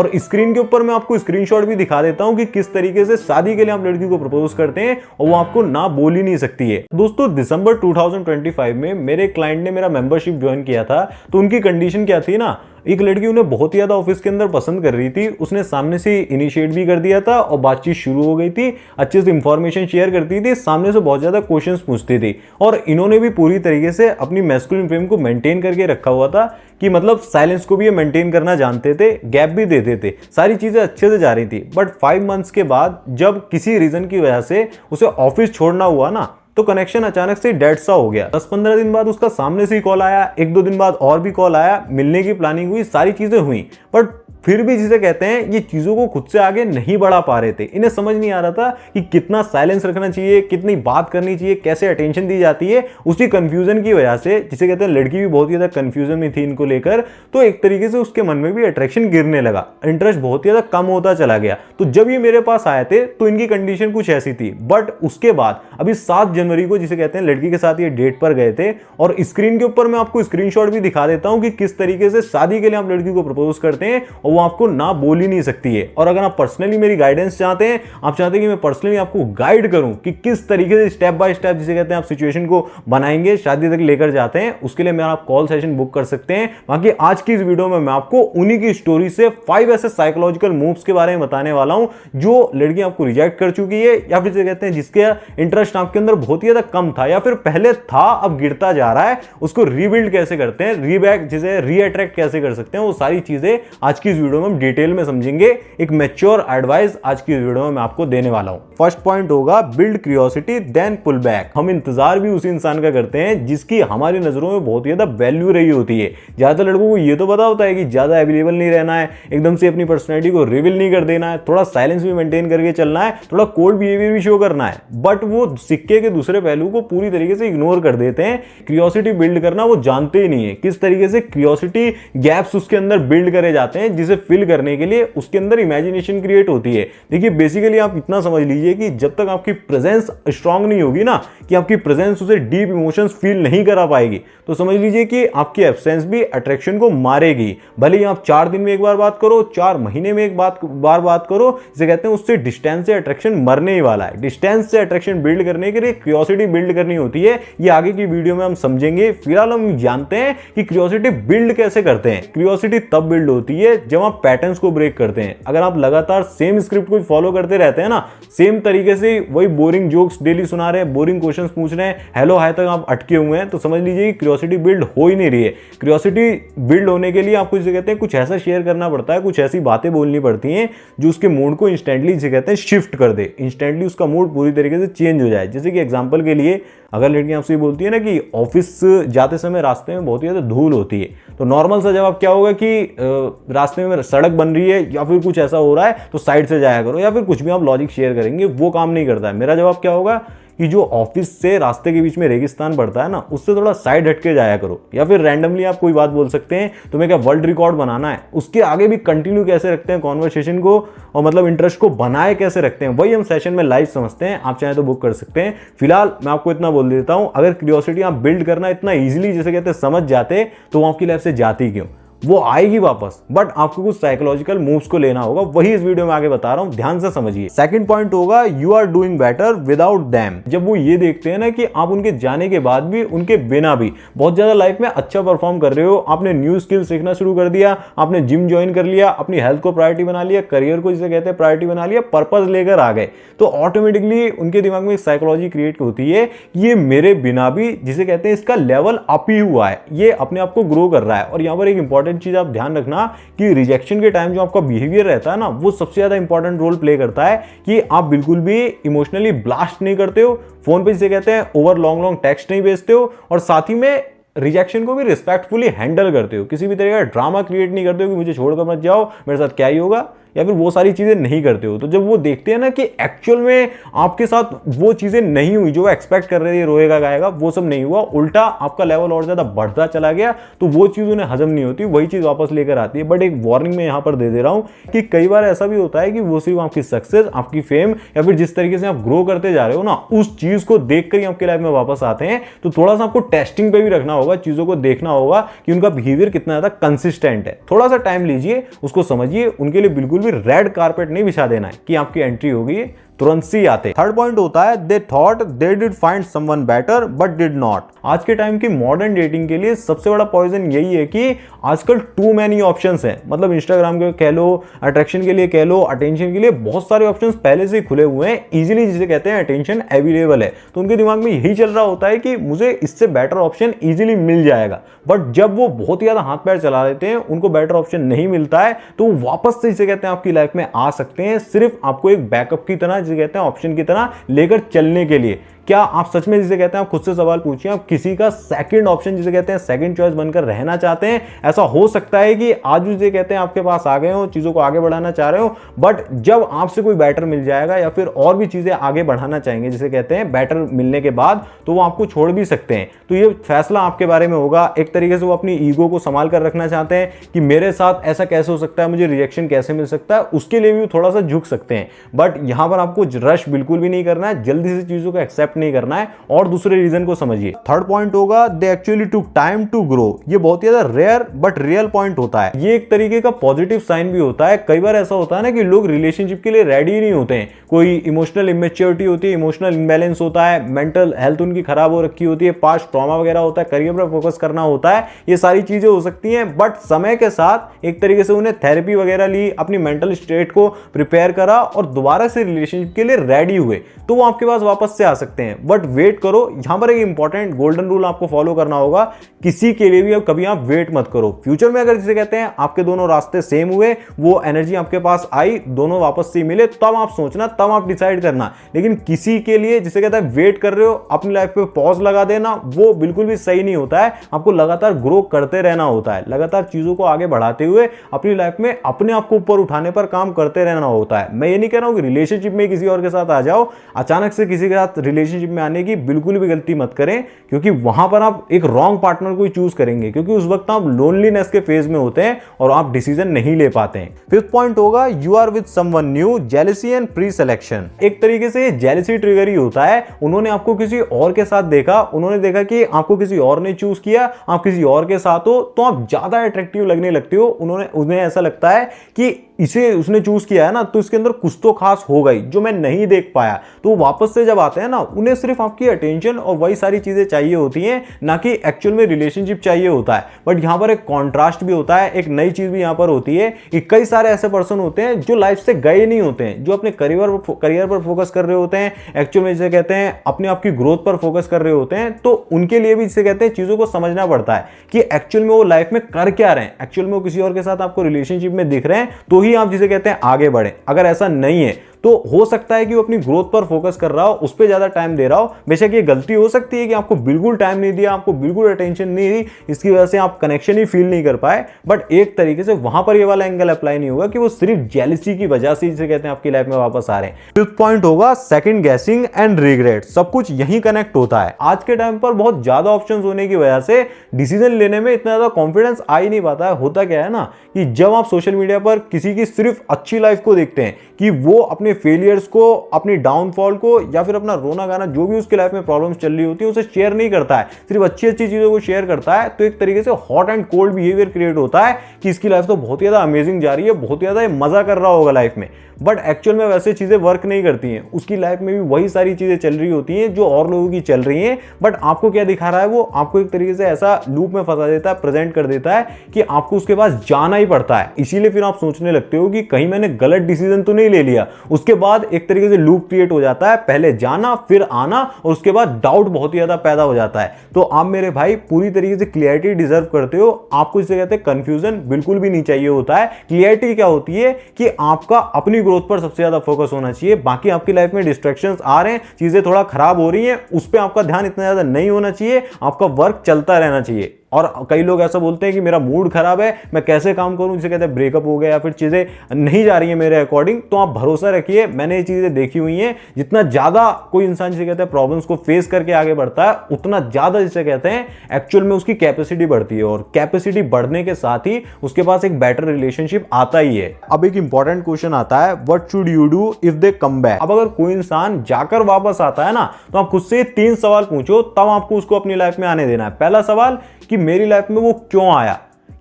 और स्क्रीन के ऊपर मैं आपको स्क्रीनशॉट भी दिखा देता हूं कि किस तरीके से शादी के लिए आप लड़की को प्रपोज करते हैं और वो आपको ना बोल ही नहीं सकती है। दोस्तों दिसंबर 2025 में मेरे क्लाइंट ने मेरा मेंबरशिप ज्वाइन किया था। तो उनकी कंडीशन क्या थी ना, एक लड़की उन्हें बहुत ही ज्यादा ऑफिस के अंदर पसंद कर रही थी। उसने सामने से इनिशिएट भी कर दिया था और बातचीत शुरू हो गई थी। अच्छे से इंफॉर्मेशन शेयर करती थी, सामने से बहुत ज्यादा क्वेश्चंस पूछती थी और इन्होंने भी पूरी तरीके से अपनी मैस्कुलिन फ्रेम को मेंटेन करके रखा हुआ था कि मतलब साइलेंस को भी ये मेंटेन करना जानते थे, गैप भी देते थे, सारी चीजें अच्छे से जा रही थी। बट 5 मंथ्स के बाद जब किसी रीजन की वजह से उसे ऑफिस छोड़ना हुआ ना, तो कनेक्शन अचानक से डेड सा हो गया। 10-15 दिन बाद उसका सामने से ही कॉल आया, 1-2 दिन बाद और भी कॉल आया, मिलने की प्लानिंग हुई, सारी चीजें हुई। बट फिर भी जिसे कहते हैं ये चीजों को खुद से आगे नहीं बढ़ा पा रहे थे। इन्हें समझ नहीं आ रहा था कि कितना साइलेंस रखना चाहिए, कितनी बात करनी चाहिए, कैसे अटेंशन दी जाती है। उसी कंफ्यूजन की वजह से, जिसे कहते हैं लड़की भी बहुत ही ज्यादा कंफ्यूजन में थी इनको लेकर, तो एक तरीके से उसके मन में भी अट्रैक्शन गिरने लगा, इंटरेस्ट बहुत ही ज्यादा कम होता चला गया। तो जब ये मेरे पास आए थे तो इनकी कंडीशन कुछ ऐसी थी। बट उसके बाद अभी 7 जनवरी को जिसे कहते हैं लड़की के साथ ये डेट पर गए थे और स्क्रीन के ऊपर मैं आपको स्क्रीनशॉट भी दिखा देता हूं कि किस तरीके से शादी के लिए आप लड़की को प्रपोज करते हैं और वो आपको ना बोल ही नहीं सकती है। और अगर आप पर्सनली मेरी गाइडेंस चाहते हैं, आप चाहते हैं कि मैं पर्सनली आपको गाइड करूं कि किस तरीके से स्टेप बाय स्टेप जिसे कहते हैं आप सिचुएशन को बनाएंगे, शादी तक लेकर जाते हैं, उसके लिए मेरा आप कॉल सेशन बुक कर सकते हैं। बाकी आज की इस वीडियो में मैं आपको उन्हीं की स्टोरी से 5 ऐसे साइकोलॉजिकल मूव्स के बारे में बताने वाला हूं जो लड़की आपको रिजेक्ट कर चुकी है, या फिर जिसे कहते हैं जिसके इंटरेस्ट आपके अंदर बहुत ही ज्यादा कम था या फिर पहले था अब गिरता जा रहा है, उसको रीबिल्ड कैसे करते हैं, रीबैक जिसे रीअट्रैक्ट कैसे कर सकते हैं, वो सारी चीजें आज की इस वीडियो में हम डिटेल में समझेंगे। एक मैच्योर एडवाइस आज की वीडियो में मैं आपको देने वाला हूं। फर्स्ट पॉइंट होगा build curiosity then pull back. हम इंतजार भी उसी इंसान का करते हैं जिसकी हमारी नजरों में बहुत ज्यादा वैल्यू रही होती है। ज्यादा लड़कों को ये तो पता होता है कि ज्यादा अवेलेबल नहीं रहना है, एकदम से अपनी पर्सनैलिटी को रिवील नहीं कर देना है, थोड़ा साइलेंस भी मेंटेन करके चलना है, थोड़ा कोल्ड बिहेवियर भी शो करना है। बट वो सिक्के के दूसरे पहलू को पूरी तरीके से इग्नोर कर देते हैं। क्यूरियोसिटी बिल्ड करना वो जानते ही नहीं है, किस तरीके से क्यूरियोसिटी गैप्स उसके अंदर बिल्ड करे जाते हैं, जिसे फिल करने के लिए उसके अंदर इमेजिनेशन क्रिएट होती है। देखिए बेसिकली आप इतना समझ लीजिए कि जब तक आपकी प्रेजेंस स्ट्रांग नहीं होगी ना, कि आपकी प्रेजेंस उसे डीप इमोशंस फील नहीं करा पाएगी, तो समझ लीजिए कि आपकी एब्सेंस भी अट्रैक्शन को मारेगी। भले ही आप 4 दिन में एक बार बात करो, 4 महीने में एक बार बात करो, जिसे कहते हैं उससे डिस्टेंस से अट्रैक्शन मरने ही वाला है। डिस्टेंस से अट्रैक्शन बिल्ड करने के लिए क्यूरियोसिटी बिल्ड करनी होती है। ये आगे की वीडियो में हम समझेंगे। फिलहाल हम जानते हैं कि क्यूरियोसिटी बिल्ड कैसे करते हैं। क्यूरियोसिटी तब बिल्ड होती है जब आप पैटर्न्स को ब्रेक करते हैं। अगर आप लगातार सेम स्क्रिप्ट को फॉलो करते रहते हैं ना, सेम तरीके से वही बोरिंग जोक्स डेली सुना रहे हैं, बोरिंग क्वेश्चंस पूछ रहे हैं, हेलो हाय तक आप अटके हुए हैं, तो समझ लीजिए कि क्यूरियोसिटी बिल्ड हो ही नहीं रही है। क्यूरियोसिटी बिल्ड होने के लिए आपको जिसे कहते हैं कुछ ऐसा शेयर करना पड़ता है, कुछ ऐसी बातें बोलनी पड़ती हैं जो उसके मूड को इंस्टेंटली जिसे कहते हैं शिफ्ट कर दे, इंस्टेंटली उसका मूड पूरी तरीके से चेंज हो जाए। जैसे कि एग्जांपल के लिए अगर लड़की आपसे बोलती है ना कि ऑफिस जाते समय रास्ते में बहुत ही ज्यादा धूल होती है, तो नॉर्मल सा जवाब क्या होगा कि रास्ते में सड़क बन रही है या फिर कुछ ऐसा हो रहा है तो साइड से जाया करो, या फिर कुछ भी आप लॉजिक शेयर करेंगे, वो काम नहीं करता है। मेरा जवाब क्या होगा कि जो ऑफिस से रास्ते के बीच में रेगिस्तान पड़ता है ना, उससे थोड़ा साइड हटके जाया करो। या फिर रैंडमली आप कोई बात बोल सकते हैं, तुम्हें क्या वर्ल्ड रिकॉर्ड बनाना है, उसके आगे भी कंटिन्यू कैसे रखते हैं कॉन्वर्सेशन को, और मतलब इंटरेस्ट को बनाए कैसे रखते हैं, वही हम सेशन में लाइव समझते हैं। आप चाहे तो बुक कर सकते हैं। फिलहाल मैं आपको इतना बोल देता हूं, अगर क्यूरियोसिटी आप बिल्ड करना इतना ईजिली जिसे कहते हैं समझ जाते, तो वो आपकी लाइफ से जाती क्यों, वो आएगी वापस। बट आपको कुछ साइकोलॉजिकल मूव्स को लेना होगा, वही इस वीडियो में आगे बता रहा हूं, ध्यान से समझिए। सेकंड पॉइंट होगा you are doing better without them. जब वो ये देखते हैं ना कि आप उनके जाने के बाद भी, उनके बिना भी बहुत ज्यादा लाइफ में अच्छा परफॉर्म कर रहे हो, आपने न्यू स्किल सीखना शुरू कर दिया, आपने जिम ज्वाइन कर लिया, अपनी हेल्थ को प्रायोरिटी बना लिया, करियर को जिसे कहते हैं प्रायोरिटी बना लिया, पर्पस लेकर आ गए, तो ऑटोमेटिकली उनके दिमाग में एक साइकोलॉजी क्रिएट होती है कि ये मेरे बिना भी जिसे कहते हैं इसका लेवल अप ही हुआ है, ये अपने आप को ग्रो कर रहा है। और यहां पर एक इंपॉर्टेंट चीज आप ध्यान रखना कि रिजेक्शन के टाइम जो आपका बिहेवियर रहता है ना, वो सबसे ज्यादा इंपॉर्टेंट रोल प्ले करता है कि आप बिल्कुल भी इमोशनली ब्लास्ट नहीं करते हो, फोन पे जिसे कहते हैं ओवर लॉन्ग लॉन्ग टेक्स्ट नहीं भेजते हो, और साथ ही में रिजेक्शन को भी रिस्पेक्टफुली हैंडल करते हो। किसी भी तरह का ड्रामा क्रिएट नहीं करते हो कि मुझे छोड़कर मत जाओ, मेरे साथ क्या ही होगा, या फिर वो सारी चीजें नहीं करते हो, तो जब वो देखते हैं ना कि एक्चुअल में आपके साथ वो चीजें नहीं हुई जो एक्सपेक्ट कर रहे थे, रोएगा गाएगा, वो सब नहीं हुआ, उल्टा आपका लेवल और ज्यादा बढ़ता चला गया, तो वो चीज उन्हें हजम नहीं होती, वही चीज वापस लेकर आती है। बट एक वार्निंग मैं यहां पर दे दे रहा हूं कि कई बार ऐसा भी होता है कि वो सिर्फ आपकी सक्सेस, आपकी फेम या फिर जिस तरीके से आप ग्रो करते जा रहे हो ना, उस चीज को देखकर ही आपके लाइफ में वापस आते हैं। तो थोड़ा सा आपको टेस्टिंग पे भी रखना होगा, चीजों को देखना होगा कि उनका बिहेवियर कितना ज्यादा कंसिस्टेंट है। थोड़ा सा टाइम लीजिए, उसको समझिए, उनके लिए बिल्कुल भी रेड कारपेट नहीं बिछा देना है कि आपकी एंट्री होगी तुरंत से आते। थर्ड पॉइंट होता है they thought they did find someone better but did not. आज के टाइम की मॉडर्न डेटिंग के लिए सबसे बड़ा पॉइजन यही है कि आजकल टू मैनी ऑप्शंस हैं। मतलब इंस्टाग्राम के कह लो, अट्रैक्शन के लिए कह लो, अटेंशन के लिए बहुत सारे ऑप्शंस पहले से ही खुले हुए हैं, इजीली जिसे कहते हैं अटेंशन अवेलेबल है। तो उनके दिमाग में यही चल रहा होता है कि मुझे इससे बेटर ऑप्शन इजीली मिल जाएगा। बट जब वो बहुत ही ज्यादा हाथ पैर चला लेते हैं, उनको बेटर ऑप्शन नहीं मिलता है, तो वापस से जिसे कहते हैं आपकी लाइफ में आ सकते हैं, सिर्फ आपको एक बैकअप की तरह, जिसे कहते हैं ऑप्शन की तरह लेकर चलने के लिए। क्या आप सच में जिसे कहते हैं, आप खुद से सवाल पूछिए, आप किसी का सेकंड ऑप्शन जिसे कहते हैं सेकंड चॉइस बनकर रहना चाहते हैं? ऐसा हो सकता है कि आज जिसे कहते हैं आपके पास आ गए हो, चीजों को आगे बढ़ाना चाह रहे हो, बट जब आपसे कोई बेटर मिल जाएगा या फिर और भी चीजें आगे बढ़ाना चाहेंगे जिसे कहते हैं बेटर मिलने के बाद, तो वो आपको छोड़ भी सकते हैं। तो ये फैसला आपके बारे में होगा। एक तरीके से वो अपनी ईगो को संभाल कर रखना चाहते हैं कि मेरे साथ ऐसा कैसे हो सकता है, मुझे रिजेक्शन कैसे मिल सकता है, उसके लिए भी थोड़ा सा झुक सकते हैं। बट यहां पर आपको रश बिल्कुल भी नहीं करना है, जल्दी से चीजों को एक्सेप्ट नहीं करना है और दूसरे रीजन को समझिए। थर्ड पॉइंट होगा they actually took time to grow. ये बहुत ही ज्यादा रेयर बट रियल पॉइंट होता है। ये एक तरीके का पॉजिटिव साइन भी होता है। कई बार ऐसा होता है ना कि लोग रिलेशनशिप के लिए रेडी ही नहीं होते हैं। कोई इमोशनल इमेच्योरिटी होती है, इमोशनल इम्बैलेंस होता है, मेंटल हेल्थ उनकी खराब हो रखी होती है, पास्ट ट्रॉमा वगैरह होता है, करियर पर फोकस करना होता है, ये सारी चीजें हो सकती हैं। बट समय के साथ एक तरीके से उन्हें थेरेपी वगैरह ली, अपनी मेंटल स्टेट को प्रिपेयर करा और दोबारा से रिलेशनशिप के लिए रेडी हुए, तो वो आपके पास वापस से आ सकते हैं। बट वेट करो। यहां पर एक इंपॉर्टेंट गोल्डन रूल आपको फॉलो करना होगा, किसी के लिए भी अब कभी आप वेट मत करो। फ्यूचर में अगर जिसे कहते हैं आपके दोनों रास्ते सेम हुए, वो एनर्जी आपके पास आई, दोनों वापस से मिले, तब आप सोचना, तब आप डिसाइड करना। लेकिन किसी के लिए जिसे कहते हैं वेट कर रहे हो, अपनी लाइफ पे पॉज लगा देना, वो बिल्कुल भी सही नहीं होता है। आपको लगातार ग्रो करते रहना होता है, लगातार चीजों को आगे बढ़ाते हुए अपनी लाइफ में अपने आप को ऊपर उठाने पर काम करते रहना होता है। मैं ये नहीं कह रहा हूं कि रिलेशनशिप में किसी और के साथ आ जाओ, अचानक से किसी के साथ रिलेशनशिप में आने की बिल्कुल भी गलती मत करें, क्योंकि वहां पर आप एक रॉन्ग पार्टनर को चूज करेंगे, क्योंकि उस वक्त आप लोनलीनेस के फेज में होते हैं और आप डिसीजन नहीं ले पाते हैं। फिफ्थ पॉइंट होगा you are with someone new, jealousy and pre selection. एक तरीके से जेलसी ट्रिगर ही होता है। उन्होंने आपको किसी और के साथ देखा, उन्होंने देखा कि आपको किसी और ने चूज किया, आप किसी और के साथ हो, तो आप ज्यादा अट्रैक्टिव लगने लगते हो। उन्हें ऐसा लगता है कि इसे उसने चूज किया है ना, तो इसके अंदर कुछ तो खास हो गई जो मैं नहीं देख पाया। तो वापस से जब आते हैं ना, उन्हें सिर्फ आपकी अटेंशन और वही सारी चीजें चाहिए होती हैं, ना कि एक्चुअल में रिलेशनशिप चाहिए होता है। बट यहां पर एक कॉन्ट्रास्ट भी होता है, एक नई चीज भी यहां पर होती है कि कई सारे ऐसे पर्सन होते हैं जो लाइफ से गए नहीं होते हैं, जो अपने करियर पर फोकस कर रहे होते हैं, एक्चुअल में जिसे कहते हैं अपने आप की ग्रोथ पर फोकस कर रहे होते हैं। तो उनके लिए भी जिसे कहते हैं चीजों को समझना पड़ता है कि एक्चुअल में वो लाइफ में कर क्या रहे हैं। एक्चुअल में वो किसी और के साथ आपको रिलेशनशिप में दिख रहे हैं, तो ही आप जिसे कहते हैं आगे बढ़े। अगर ऐसा नहीं है तो हो सकता है कि वो अपनी ग्रोथ पर फोकस कर रहा हो, उस पर ज्यादा टाइम दे रहा हो। बेशक ये गलती हो सकती है कि आपको बिल्कुल टाइम नहीं दिया, आपको बिल्कुल अटेंशन नहीं दी, इसकी वजह से आप कनेक्शन ही फील नहीं कर पाए। बट एक तरीके से वहां पर ये वाला एंगल अप्लाई नहीं होगा कि वो सिर्फ जेलसी की वजह से जिसे कहते हैं आपकी लाइफ में वापस आ रहे हैं। फिफ्थ पॉइंट होगा सेकंड गेसिंग एंड रिग्रेट। सब कुछ यही कनेक्ट होता है। आज के टाइम पर बहुत ज्यादा ऑप्शंस होने की वजह से डिसीजन लेने में इतना ज्यादा कॉन्फिडेंस आ ही नहीं पाता है। होता क्या है ना कि जब आप सोशल मीडिया पर किसी की सिर्फ अच्छी लाइफ को देखते हैं कि वो अपने फेलियर्स को, अपनी डाउनफॉल को या फिर अपना रोना गाना, जो भी उसकी लाइफ में प्रॉब्लम्स चल रही होती है, उसे शेयर नहीं करता है, सिर्फ अच्छी अच्छी चीजों को शेयर करता है, तो एक तरीके से hot and cold behaviour create होता है कि इसकी लाइफ तो बहुत ही ज्यादा अमेजिंग जा रही है, बहुत ही ज्यादा मजा कर रहा होगा लाइफ में। बट एक्चुअल में वैसे चीजें वर्क नहीं करती हैं। उसकी लाइफ में भी वही सारी चीजें चल रही होती हैं जो और लोगों की चल रही हैं। बट आपको क्या दिखा रहा है, वो आपको एक तरीके से ऐसा लूप में फंसा देता है, प्रेजेंट कर देता है कि आपको उसके पास जाना ही पड़ता है। इसीलिए फिर आप सोचने लगते हो कि कहीं मैंने गलत डिसीजन तो नहीं ले लिया। उसके बाद एक तरीके से लूप क्रिएट हो जाता है, पहले जाना फिर आना, और उसके बाद डाउट बहुत ही ज्यादा पैदा हो जाता है। तो आप मेरे भाई पूरी तरीके से क्लियरिटी डिजर्व करते हो। आपको इसे कहते हैं कंफ्यूजन बिल्कुल भी नहीं चाहिए होता है। क्लियरिटी क्या होती है कि आपका अपनी ग्रोथ पर सबसे ज्यादा फोकस होना चाहिए। बाकी आपकी लाइफ में डिस्ट्रैक्शंस आ रहे हैं, चीजें थोड़ा खराब हो रही हैं, उस पर आपका ध्यान इतना ज्यादा नहीं होना चाहिए। आपका वर्क चलता रहना चाहिए। और कई लोग ऐसा बोलते हैं कि मेरा मूड खराब है, मैं कैसे काम करूं, जिसे कहते हैं ब्रेकअप हो गया या फिर चीजें नहीं जा रही है मेरे अकॉर्डिंग। तो आप भरोसा रखिए, मैंने ये चीजें देखी हुई हैं। जितना ज्यादा कोई इंसान जिसे कहते हैं प्रॉब्लम्स को फेस करके आगे बढ़ता है, उतना ज्यादा जिसे कहते हैं एक्चुअल में उसकी कैपेसिटी बढ़ती है, और कैपेसिटी बढ़ने के साथ ही उसके पास एक बेटर रिलेशनशिप आता ही है। अब एक इंपॉर्टेंट क्वेश्चन आता है, what should you do if they come back. अब अगर कोई इंसान जाकर वापस आता है ना, तो आप खुद से 3 सवाल पूछो, तब आपको उसको अपनी लाइफ में आने देना है। पहला सवाल कि मेरी लाइफ में वो क्यों आया,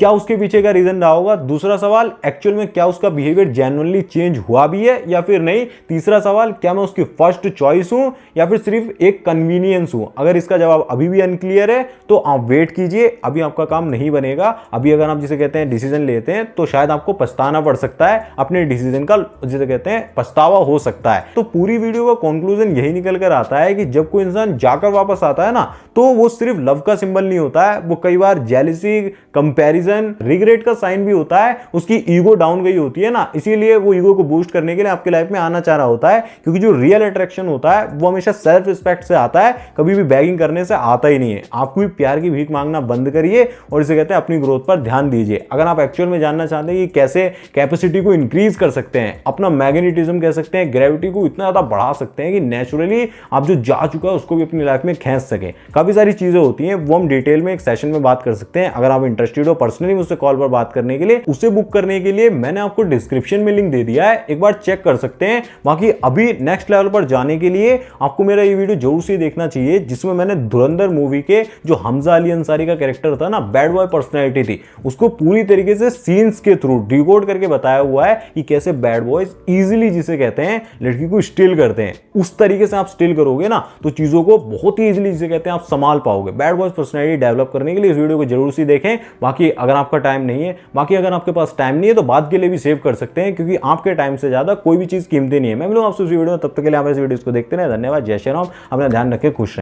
क्या उसके पीछे का रीजन रहा होगा। दूसरा सवाल, एक्चुअल में क्या उसका बिहेवियर जेन्युइनली चेंज हुआ भी है या फिर नहीं। तीसरा सवाल, क्या मैं उसकी फर्स्ट चॉइस हूं या फिर सिर्फ एक कन्वीनियंस हूं। अगर इसका जवाब अभी भी अनक्लियर है तो आप वेट कीजिए, अभी आपका काम नहीं बनेगा। अभी अगर आप जिसे कहते हैं डिसीजन लेते हैं तो शायद आपको पछताना पड़ सकता है, अपने डिसीजन का जिसे कहते हैं पछतावा हो सकता है। तो पूरी वीडियो का कंक्लूजन यही निकल कर आता है कि जब कोई इंसान जाकर वापस आता है ना, तो वो सिर्फ लव का सिंबल नहीं होता है, वो कई बार जेलिसी, कंपैरिजन, रिग्रेट का साइन भी होता है। उसकी ईगो डाउन गई होती है ना, इसीलिए वो ईगो को बूस्ट करने के लिए आपके लाइफ में आना चाह रहा होता है। क्योंकि जो रियल अट्रैक्शन होता है वो हमेशा सेल्फ रिस्पेक्ट से आता है, कभी भी बैगिंग करने से आता ही नहीं है। आपको भी प्यार की भीख मांगना बंद करिए और इसे कहते हैं अपनी ग्रोथ पर ध्यान दीजिए। अगर आप एक्चुअल में जानना चाहते हैं कि कैसे कैपेसिटी को इंक्रीज कर सकते हैं, अपना मैग्नेटिज्म कह सकते हैं, ग्रेविटी को इतना ज्यादा बढ़ा सकते हैं कि नेचुरली आप जो जा चुका है उसको भी अपनी लाइफ में खींच सके, काफी सारी चीजें होती हैं, वो हम डिटेल में एक सेशन में बात कर सकते हैं। अगर आप इंटरेस्टेड हो पर्सनली मुझसे कॉल पर बात करने के लिए, उसे बुक करने के लिए मैंने आपको डिस्क्रिप्शन में लिंक दे दिया है, एक बार चेक कर सकते हैं। बाकी अभी नेक्स्ट लेवल पर जाने के लिए आपको मेरा ये वीडियो जरूर से देखना चाहिए, जिसमें मैंने धुरंधर मूवी के जो हमजा अली अंसारी का कैरेक्टर था ना, बैड बॉय पर्सनैलिटी थी, उसको पूरी तरीके से सीन्स के थ्रू डिकोड करके बताया हुआ है कि कैसे बैड बॉयज इजीली जिसे कहते हैं लड़की को स्टील करते हैं। उस तरीके से आप स्टील करोगे ना तो चीजों को बहुत ही इजीली जिसे कहते हैं आप संभाल पाओगे। बैड बॉयज पर्सनैलिटी डेवलप करने के लिए इस वीडियो को जरूर से देखें। बाकी अगर आपका टाइम नहीं है, बाकी अगर आपके पास टाइम नहीं है तो बाद के लिए भी सेव कर सकते हैं, क्योंकि आपके टाइम से ज्यादा कोई भी चीज कीमती नहीं है। मैं मिलूंगा आपसे उस वीडियो में, तब तक के लिए आप इस वीडियो को देखते रहे। धन्यवाद, जय श्री राम, अपना ध्यान रखें, खुश रहें।